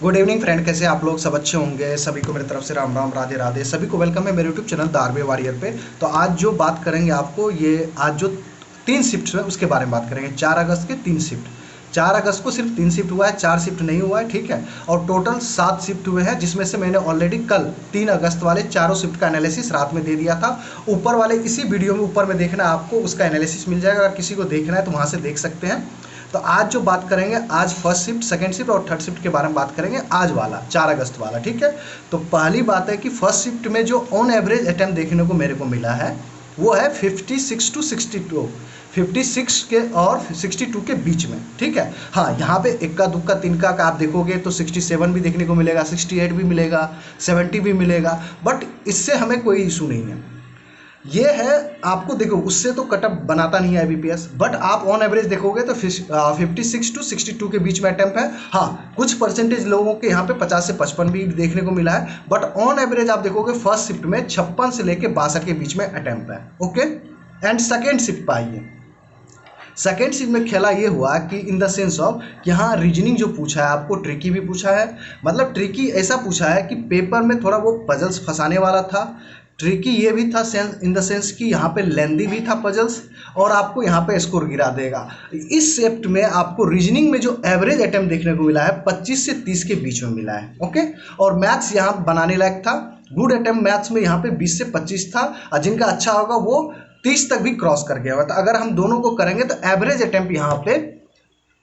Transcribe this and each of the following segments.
Good evening friend, कैसे आप लोग? सब अच्छे होंगे। सभी को मेरी तरफ से राम राम, राधे राधे। सभी को वेलकम है मेरे YouTube channel the army warrior पे। तो आज जो बात करेंगे आपको, ये आज जो 3 शिफ्ट है उसके बारे में बात करेंगे। 4 अगस्त के 3 शिफ्ट। 4 अगस्त को सिर्फ 3 शिफ्ट हुआ है, 4 शिफ्ट नहीं हुआ है, ठीक है। और टोटल 7 शिफ्ट हुए हैं, जिसमें से मैंने ऑलरेडी कल 3 अगस्त वाले चारों शिफ्ट का एनालिसिस रात में दे दिया था। ऊपर वाले इसी वीडियो में ऊपर में देखना, आपको उसका एनालिसिस मिल जाएगा। अगर किसी को देखना है तो वहाँ से देख सकते हैं। तो आज जो बात करेंगे, आज फर्स्ट शिफ्ट, सेकंड शिफ्ट और थर्ड शिफ्ट के बारे में बात करेंगे, आज वाला 4 अगस्त वाला, ठीक है। तो पहली बात है कि फर्स्ट शिफ्ट में जो ऑन एवरेज अटेम्प्ट देखने को मेरे को मिला है वो है 56 टू 62, 56 के और 62 के बीच में, ठीक है। हाँ, यहाँ पे इक्का दुक्का तिनका का आप देखोगे तो 67 भी देखने को मिलेगा, 68 भी मिलेगा, 70 भी मिलेगा, बट इससे हमें कोई इशू नहीं है। ये है, आपको देखो उससे तो कटअप बनाता नहीं है आईबीपीएस, बट आप ऑन एवरेज देखोगे तो 56 टू 62 के बीच में अटेम्प्ट है। हाँ, कुछ परसेंटेज लोगों के यहाँ पे 50 से 55 भी देखने को मिला है, बट ऑन एवरेज आप देखोगे फर्स्ट शिफ्ट में 56 से लेके 62 के बीच में अटेम्प्ट है। ओके, एंड सेकेंड शिफ्ट पर आइए। सेकेंड शिफ्ट में खेला ये हुआ कि इन द सेंस ऑफ कि हाँ, रीजनिंग जो पूछा है आपको ट्रिकी भी पूछा है। मतलब ट्रिकी ऐसा पूछा है कि पेपर में थोड़ा वो पजल्स फंसाने वाला था। ट्रिकी ये भी था इन द सेंस कि यहाँ पे लेंदी भी था पजल्स, और आपको यहाँ पे स्कोर गिरा देगा। इस शिफ्ट में आपको रीजनिंग में जो एवरेज अटेम्प्ट देखने को मिला है 25 से 30 के बीच में मिला है। ओके, और मैथ्स यहाँ बनाने लायक था। गुड अटेम्प्ट मैथ्स में यहाँ पे 20 से 25 था, और जिनका अच्छा होगा वो 30 तक भी क्रॉस कर गया हुआ था। अगर हम दोनों को करेंगे तो एवरेज अटेम्प्ट यहाँ पे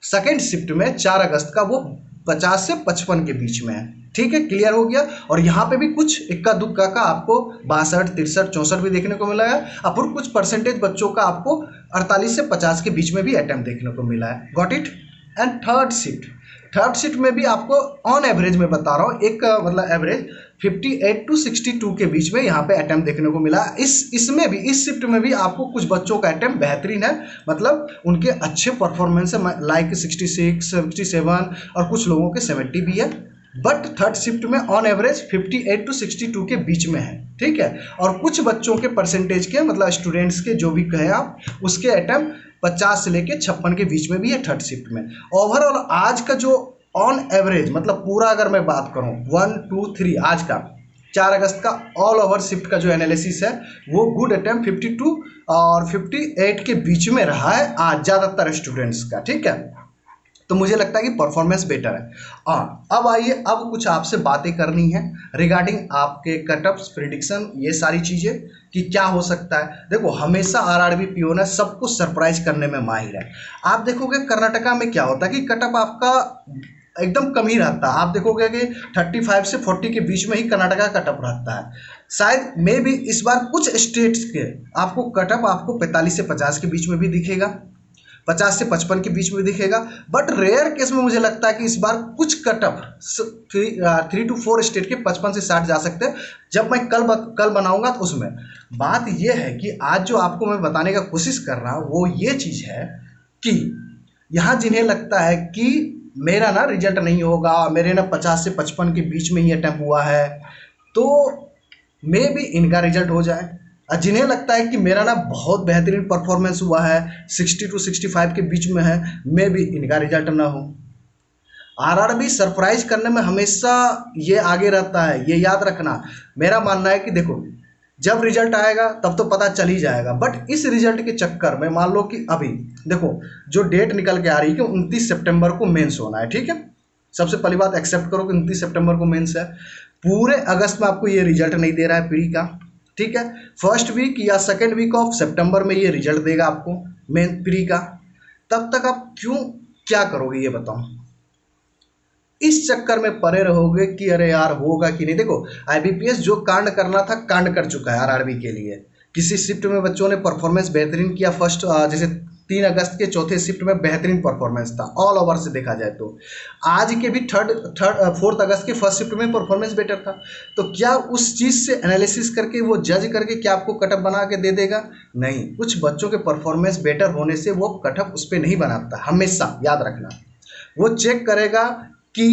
सेकेंड शिफ्ट में 4 अगस्त का वो 50 से 55 के बीच में है, ठीक है। क्लियर हो गया। और यहाँ पे भी कुछ इक्का दुक्का का आपको 62, 63, 64 भी देखने को मिला है, और कुछ परसेंटेज बच्चों का आपको 48 से 50 के बीच में भी अटेम्प्ट देखने को मिला है। Got it. And third shift में भी आपको ऑन एवरेज में बता रहा हूँ, एक मतलब एवरेज 58 टू 62 के बीच में यहाँ पे अटेम्प्ट देखने को मिला। इसमें भी, इस शिफ्ट में भी आपको कुछ बच्चों का अटेम्प्ट बेहतरीन है, मतलब उनके अच्छे परफॉर्मेंस है, लाइक 66, 67 और कुछ लोगों के 70 भी है। बट थर्ड शिफ्ट में ऑन एवरेज 58 टू 62 के बीच में है, ठीक है। और कुछ बच्चों के परसेंटेज के, मतलब स्टूडेंट्स के जो भी कहे आप, उसके अटेम्प्ट 50 से लेके 56 के बीच में भी है थर्ड शिफ्ट में। ओवरऑल आज का जो ऑन एवरेज, मतलब पूरा अगर मैं बात करूं 1, 2, 3 आज का 4 अगस्त का ऑल ओवर शिफ्ट का जो एनालिसिस है, वो गुड अटेम्प्ट 52 और 58 के बीच में रहा है आज ज़्यादातर स्टूडेंट्स का, ठीक है। तो मुझे लगता है कि परफॉर्मेंस बेटर है। अब आइए, अब कुछ आपसे बातें करनी है रिगार्डिंग आपके कटअप्स, प्रिडिक्शन, ये सारी चीज़ें कि क्या हो सकता है। देखो, हमेशा आरआरबी पीओ ना सबको सरप्राइज करने में माहिर है। आप देखोगे कर्नाटका में क्या होता है कि कटअप आपका एकदम कम ही रहता है। आप देखोगे कि 35 से 40 के बीच में ही कर्नाटका का कटअप रहता है। शायद मे भी इस बार कुछ स्टेट्स के आपको कटअप आपको 45 से 50 के बीच में भी दिखेगा, 50 से 55 के बीच में दिखेगा। बट रेयर केस में मुझे लगता है कि इस बार कुछ कटअप 3 to 4 स्टेट के 55 से 60 जा सकते हैं। जब मैं कल बनाऊंगा तो उसमें बात यह है कि आज जो आपको मैं बताने का कोशिश कर रहा हूँ वो ये चीज़ है कि यहाँ जिन्हें लगता है कि मेरा ना रिजल्ट नहीं होगा, मेरे ना 50 से 55 के बीच में ही अटैम्प्ट हुआ है, तो मे भी इनका रिजल्ट हो जाए। और जिन्हें लगता है कि मेरा ना बहुत बेहतरीन परफॉर्मेंस हुआ है, 60 टू 65 के बीच में है, मे भी इनका रिजल्ट ना हो। आरआरबी सरप्राइज करने में हमेशा ये आगे रहता है, ये याद रखना। मेरा मानना है कि देखो, जब रिजल्ट आएगा तब तो पता चल ही जाएगा, बट इस रिजल्ट के चक्कर में मान लो कि अभी देखो जो डेट निकल के आ रही है कि 29 सितंबर को मेंस होना है, ठीक है। सबसे पहली बात एक्सेप्ट करो कि 29 सितंबर को मेंस है। पूरे अगस्त में आपको ये रिजल्ट नहीं दे रहा है प्री का, ठीक है। फर्स्ट वीक या सेकेंड वीक ऑफ सितंबर में ये रिजल्ट देगा आपको मेन प्री का। तब तक आप क्यों क्या करोगे ये बताओ? इस चक्कर में पड़े रहोगे कि अरे यार होगा कि नहीं। देखो, आईबीपीएस जो कांड करना था कांड कर चुका है आरआरबी के लिए। किसी शिफ्ट में बच्चों ने परफॉर्मेंस बेहतरीन किया, फर्स्ट जैसे 3 अगस्त के चौथे शिफ्ट में बेहतरीन परफॉर्मेंस था ऑल ओवर से देखा जाए तो। आज के भी फोर्थ अगस्त के फर्स्ट शिफ्ट में परफॉर्मेंस बेटर था। तो क्या उस चीज़ से एनालिसिस करके वो जज करके क्या आपको कटअप बना के दे देगा? नहीं। कुछ बच्चों के परफॉर्मेंस बेटर होने से वो कटअप उस पर नहीं बनाता, हमेशा याद रखना। वो चेक करेगा कि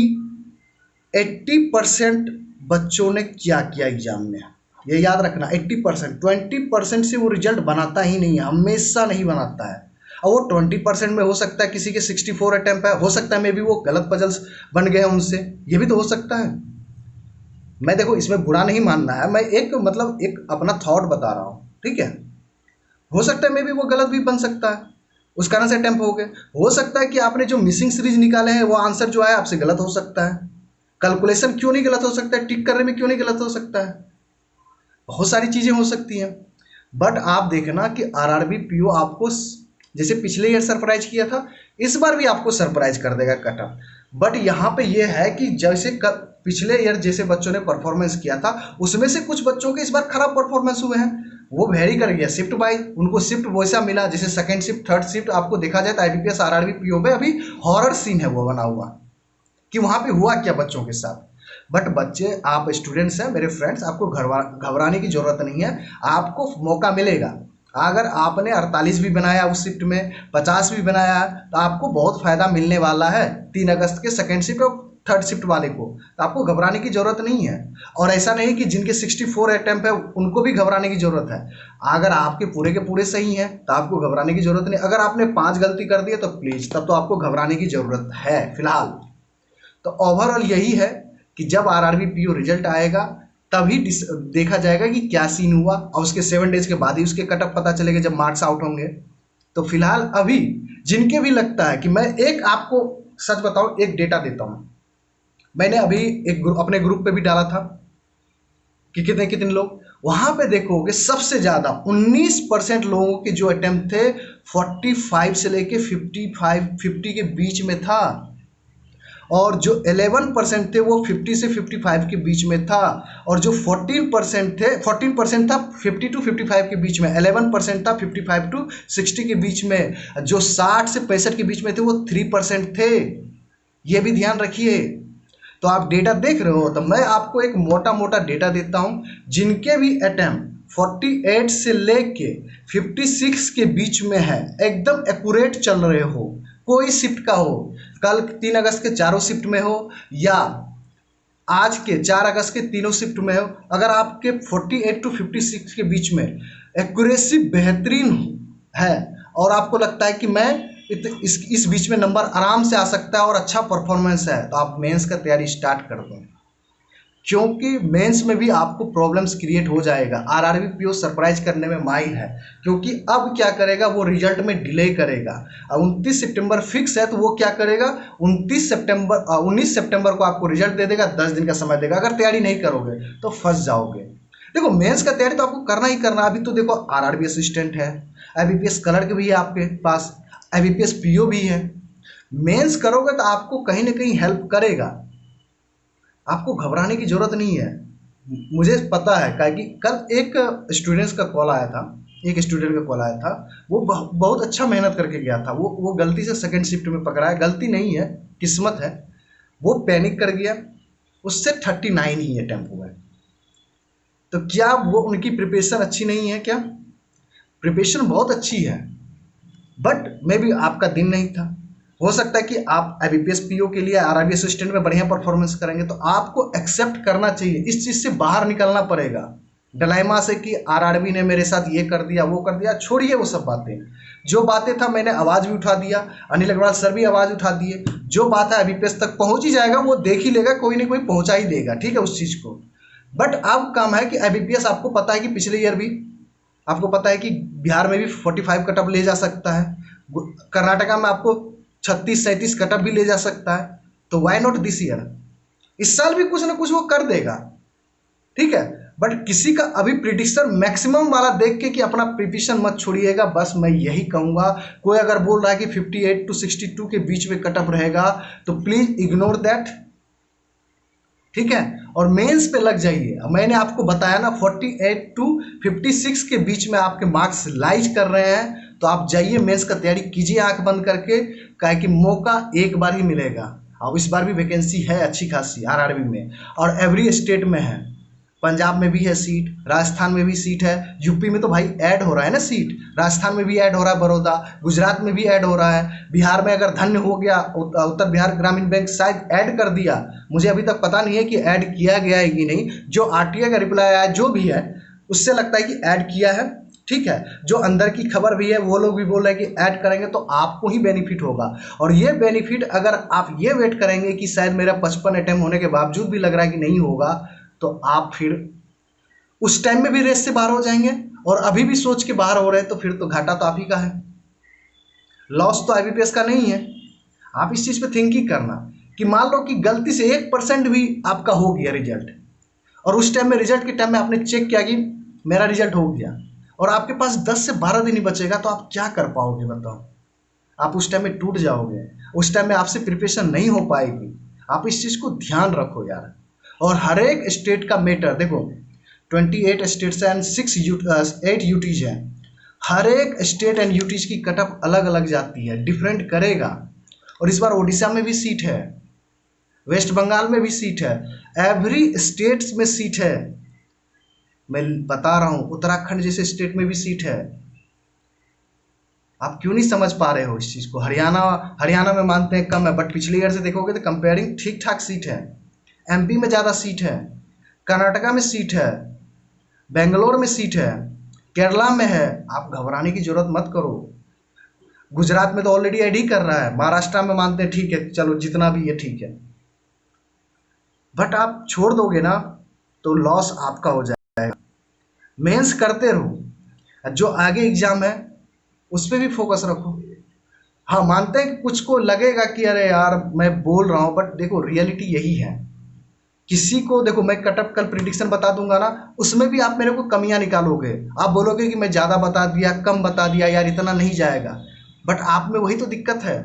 80% बच्चों ने क्या किया एग्जाम में, ये याद रखना। 80%, 20% से वो रिजल्ट बनाता ही नहीं है, हमेशा नहीं बनाता है। और वो 20% में हो सकता है किसी के 64 अटेम्प्ट है, हो सकता है मे बी वो गलत पजल्स बन गए हैं उनसे, ये भी तो हो सकता है। मैं देखो इसमें बुरा नहीं मानना है, मैं एक मतलब एक अपना थॉट बता रहा हूँ, ठीक है। हो सकता है मे बी वो गलत भी बन सकता है, उस कारण से अटेम्प्ट हो गए। हो सकता है कि आपने जो मिसिंग सीरीज निकाले हैं वो आंसर जो आया आपसे गलत हो सकता है। कैलकुलेशन क्यों नहीं गलत हो सकता है, टिक करने में क्यों नहीं गलत हो सकता है, बहुत सारी चीजें हो सकती हैं। बट आप देखना कि आरआरबी पीओ आपको जैसे पिछले ईयर सरप्राइज किया था, इस बार भी आपको सरप्राइज कर देगा कटअप। बट यहाँ पे ये है कि जैसे पिछले ईयर जैसे बच्चों ने परफॉर्मेंस किया था, उसमें से कुछ बच्चों के इस बार खराब परफॉर्मेंस हुए हैं, वो वेरी कर गया शिफ्ट बाय, उनको शिफ्ट वैसा मिला जैसे सेकंड शिफ्ट थर्ड शिफ्ट। आपको देखा जाए तो आईबीपीएस आरआरबी पीओ में अभी हॉरर सीन है वो बना हुआ कि वहां पे हुआ क्या बच्चों के साथ। बट बच्चे, आप स्टूडेंट्स हैं मेरे फ्रेंड्स, आपको घबराने की जरूरत नहीं है, आपको मौका मिलेगा। अगर आपने 48 भी बनाया उस शिफ्ट में, 50 भी बनाया, तो आपको बहुत फायदा मिलने वाला है 3 अगस्त के सेकेंड शिफ्ट और थर्ड शिफ्ट वाले को, तो आपको घबराने की जरूरत नहीं है। और ऐसा नहीं कि जिनके 64 अटेम्प्ट है उनको भी घबराने की जरूरत है। अगर आपके पूरे के पूरे सही हैं तो आपको घबराने की जरूरत नहीं। अगर आपने 5 गलती कर दी है तो प्लीज, तब तो आपको घबराने की जरूरत है फिलहाल। तो ओवरऑल यही है कि जब आरआरबी पीओ रिजल्ट आएगा तभी देखा जाएगा कि क्या सीन हुआ, और उसके 7 डेज के बाद ही उसके कटअप पता चलेगा जब मार्क्स आउट होंगे। तो फिलहाल अभी जिनके भी लगता है कि मैं एक आपको सच बताऊं, एक डेटा देता हूं, मैंने अभी एक अपने ग्रुप पे भी डाला था कि कितने कितने लोग, वहां पे देखोगे सबसे ज्यादा 19% लोगों के जो अटेम्प्ट थे 45 से लेके 50 के बीच में था, और जो 11% थे वो 50 से 55 के बीच में था, और जो 14% था 50 टू 55 के बीच में, 11% था 55 टू 60 के बीच में, जो 60 से 65 के बीच में थे वो 3% थे। ये भी ध्यान रखिए। तो आप डेटा देख रहे हो, तो मैं आपको एक मोटा मोटा डेटा देता हूं, जिनके भी अटेम्प्ट 48 से लेके 56 के बीच में है, एकदम एक्यूरेट चल रहे हो, कोई शिफ्ट का हो, कल 3 अगस्त के चारों शिफ्ट में हो या आज के 4 अगस्त के तीनों शिफ्ट में हो, अगर आपके 48 टू 56 के बीच में एक्यूरेसी बेहतरीन है और आपको लगता है कि मैं इस बीच में नंबर आराम से आ सकता है और अच्छा परफॉर्मेंस है, तो आप मेंस का तैयारी स्टार्ट कर दो, क्योंकि मेंस में भी आपको प्रॉब्लम्स क्रिएट हो जाएगा। आरआरबी पीओ सरप्राइज करने में माहिर है, क्योंकि अब क्या करेगा वो रिजल्ट में डिले करेगा। अब 29 सितंबर फिक्स है, तो वो क्या करेगा 19 सितंबर को आपको रिजल्ट दे देगा, 10 दिन का समय देगा। अगर तैयारी नहीं करोगे तो फंस जाओगे। देखो मेंस का तैयारी तो आपको करना ही करना। अभी तो देखो आरआरबी असिस्टेंट है, आईबीपीएस क्लर्क भी है आपके पास, आईबीपीएस पीओ भी है। मेंस करोगे तो आपको कहीं ना कहीं हेल्प करेगा, आपको घबराने की जरूरत नहीं है। मुझे पता है क्या कि कल एक स्टूडेंट्स का कॉल आया था, एक स्टूडेंट का कॉल आया था, वो बहुत अच्छा मेहनत करके गया था, वो गलती से सेकंड शिफ्ट में पकड़ा है, गलती नहीं है किस्मत है, वो पैनिक कर गया, उससे 39 ही अटेम्प्ट हुआ है। तो क्या वो उनकी प्रिपरेशन अच्छी नहीं है क्या? प्रिपरेशन बहुत अच्छी है, बट मे बी आपका दिन नहीं था। हो सकता है कि आप आईबीपीएस पीओ के लिए आरआरबी असिस्टेंट में बढ़िया परफॉर्मेंस करेंगे, तो आपको एक्सेप्ट करना चाहिए, इस चीज से बाहर निकलना पड़ेगा डलाइमा से कि आरआरबी ने मेरे साथ ये कर दिया वो कर दिया। छोड़िए वो सब बातें, जो बातें था मैंने आवाज भी उठा दिया, अनिल अग्रवाल सर भी आवाज उठा दिए, जो बात है आईबीपीएस तक पहुंच ही जाएगा, वो देख ही लेगा, कोई ना कोई पहुंचा ही देगा, ठीक है उस चीज को। बट अब काम है कि आईबीपीएस, आपको पता है कि पिछले ईयर भी आपको पता है कि बिहार में भी 45 कटअप ले जा सकता है, कर्नाटका में आपको 36-37 कटअप भी ले जा सकता है, तो वाई नॉट दिस ईयर? इस साल भी कुछ ना कुछ वो कर देगा, ठीक है। बट किसी का अभी प्रिडिक्शन मैक्सिमम वाला देख के कि अपना प्रिपरेशन मत छोड़िएगा, बस मैं यही कहूंगा। कोई अगर बोल रहा है कि 58 टू 62 के बीच में कटअप रहेगा तो प्लीज इग्नोर दैट, ठीक है, और मेंस पे लग जाइए। मैंने आपको बताया ना 48 टू 56 के बीच में आपके मार्क्स लाइज कर रहे हैं, तो आप जाइए मेंस का तैयारी कीजिए आंख बंद करके, काहे कि मौका एक बार ही मिलेगा। अब इस बार भी वैकेंसी है अच्छी खासी आरआरबी में, और एवरी स्टेट में है, पंजाब में भी है सीट, राजस्थान में भी सीट है, यूपी में तो भाई ऐड हो रहा है ना सीट, राजस्थान में भी ऐड हो रहा है, बड़ौदा, गुजरात में भी ऐड हो रहा है, बिहार में अगर धन्य हो गया, उत्तर बिहार ग्रामीण बैंक शायद ऐड कर दिया, मुझे अभी तक पता नहीं है कि ऐड किया गया है कि नहीं। जो आरटीआई का रिप्लाई आया जो भी है उससे लगता है कि ऐड किया है, ठीक है, जो अंदर की खबर भी है वो लोग भी बोल रहे हैं कि ऐड करेंगे तो आपको ही बेनिफिट होगा। और ये बेनिफिट अगर आप ये वेट करेंगे कि शायद मेरा 55 अटेम्प्ट होने के बावजूद भी लग रहा है कि नहीं होगा, तो आप फिर उस टाइम में भी रेस से बाहर हो जाएंगे, और अभी भी सोच के बाहर हो रहे हैं, तो फिर तो घाटा तो आप ही का है, लॉस तो आईबीपीएस का नहीं है। आप इस चीज़ पे थिंक ही करना कि मान लो कि गलती से 1% भी आपका हो गया रिजल्ट, और उस टाइम में रिजल्ट के टाइम में आपने चेक किया कि मेरा रिजल्ट हो गया, और आपके पास 10 से 12 दिन ही बचेगा, तो आप क्या कर पाओगे बताओ? आप उस टाइम में टूट जाओगे, उस टाइम में आपसे प्रिपरेशन नहीं हो पाएगी। आप इस चीज़ को ध्यान रखो यार। और हर एक स्टेट का मैटर देखो, 28 स्टेट्स एंड 8 यूटीज हैं। हर एक स्टेट एंड यूटीज की कटअप अलग अलग जाती है, डिफरेंट करेगा। और इस बार ओडिशा में भी सीट है, वेस्ट बंगाल में भी सीट है, एवरी स्टेट्स में सीट है। मैं बता रहा हूँ, उत्तराखंड जैसे स्टेट में भी सीट है। आप क्यों नहीं समझ पा रहे हो इस चीज़ को? हरियाणा में मानते हैं कम है, बट पिछले ईयर से देखोगे तो कंपेयरिंग ठीक ठाक सीट है। एमपी में ज़्यादा सीट है, कर्नाटका में सीट है, बेंगलोर में सीट है, केरला में है। आप घबराने की जरूरत मत करो। गुजरात में तो ऑलरेडी ऐड ही कर रहा है, महाराष्ट्र में मानते हैं ठीक है, चलो जितना भी है ठीक है, बट आप छोड़ दोगे ना तो लॉस आपका हो जाएगा। मेंस करते रहो, जो आगे एग्जाम है उस पर भी फोकस रखो। हाँ, मानते हैं कि कुछ को लगेगा कि अरे यार मैं बोल रहा हूँ, बट देखो रियलिटी यही है। किसी को देखो, मैं कटअप कल प्रिडिक्शन बता दूंगा ना, उसमें भी आप मेरे को कमियां निकालोगे, आप बोलोगे कि मैं ज़्यादा बता दिया, कम बता दिया, यार इतना नहीं जाएगा, बट आप में वही तो दिक्कत है।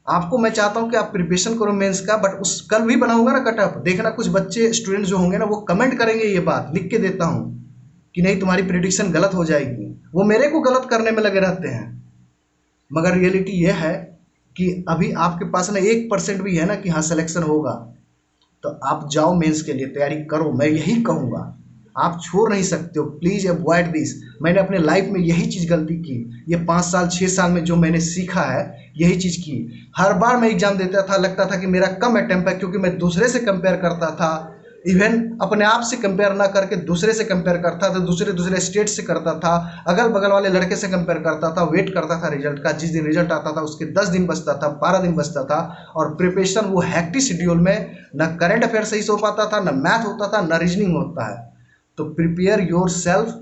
आपको मैं चाहता हूँ कि आप प्रिपरेशन करो मेंस का, बट उस कल भी बनाऊंगा ना कटअप, देखना कुछ बच्चे स्टूडेंट जो होंगे ना वो कमेंट करेंगे, ये बात लिख के देता हूँ कि नहीं तुम्हारी प्रिडिक्शन गलत हो जाएगी। वो मेरे को गलत करने में लगे रहते हैं, मगर रियलिटी ये है कि अभी आपके पास ना 1% भी है ना कि हाँ सिलेक्शन होगा, तो आप जाओ मेंस के लिए तैयारी करो। मैं यही कहूँगा, आप छोड़ नहीं सकते हो, प्लीज़ अवॉइड दिस। मैंने अपने लाइफ में यही चीज़ गलती की, ये 5 साल 6 साल में जो मैंने सीखा है यही चीज़ की। हर बार मैं एग्जाम देता था, लगता था कि मेरा कम अटेम्प्ट है, क्योंकि मैं दूसरे से कंपेयर करता था, इवन अपने आप से कंपेयर ना करके दूसरे से कंपेयर करता था, दूसरे स्टेट से करता था, अगल बगल वाले लड़के से कंपेयर करता था, वेट करता था रिजल्ट का। जिस दिन रिजल्ट आता था उसके 10 दिन बचता था, 12 दिन बचता था, और प्रिपरेशन वो हैक्टिक शेड्यूल में ना करंट अफेयर सही से हो पाता था, ना मैथ होता था, ना रीजनिंग होता है। तो प्रिपेयर योर सेल्फ,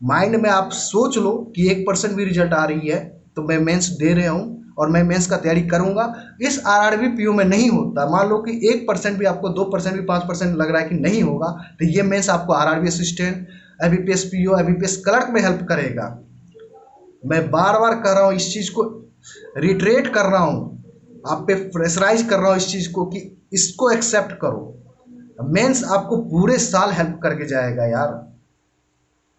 माइंड में आप सोच लो कि 1% भी रिजल्ट आ रही है तो मैं मेंस दे रहा हूँ और मैं मेंस का तैयारी करूंगा। इस आरआरबी पीओ में नहीं होता, मान लो कि 1% भी आपको, 2% भी, 5% लग रहा है कि नहीं होगा, तो ये मेंस आपको RRB assistant, IBPS PO, IBPS clerk में हेल्प करेगा। मैं बार बार कर रहा हूँ इस चीज़ को, रिट्रेट कर रहा हूँ, आप पे प्रेशराइज कर रहा हूँ इस चीज़ को कि इसको एक्सेप्ट करो। मेंस आपको पूरे साल हेल्प करके जाएगा यार।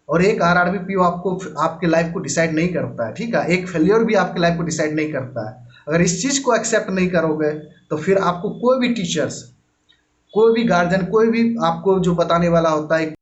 और एक आरआरबी पीओ आपको, आपके लाइफ को डिसाइड नहीं करता है, ठीक है, एक फेलियर भी आपके लाइफ को डिसाइड नहीं करता है। अगर इस चीज़ को एक्सेप्ट नहीं करोगे तो फिर आपको कोई भी टीचर्स, कोई भी गार्जियन, कोई भी आपको जो बताने वाला होता है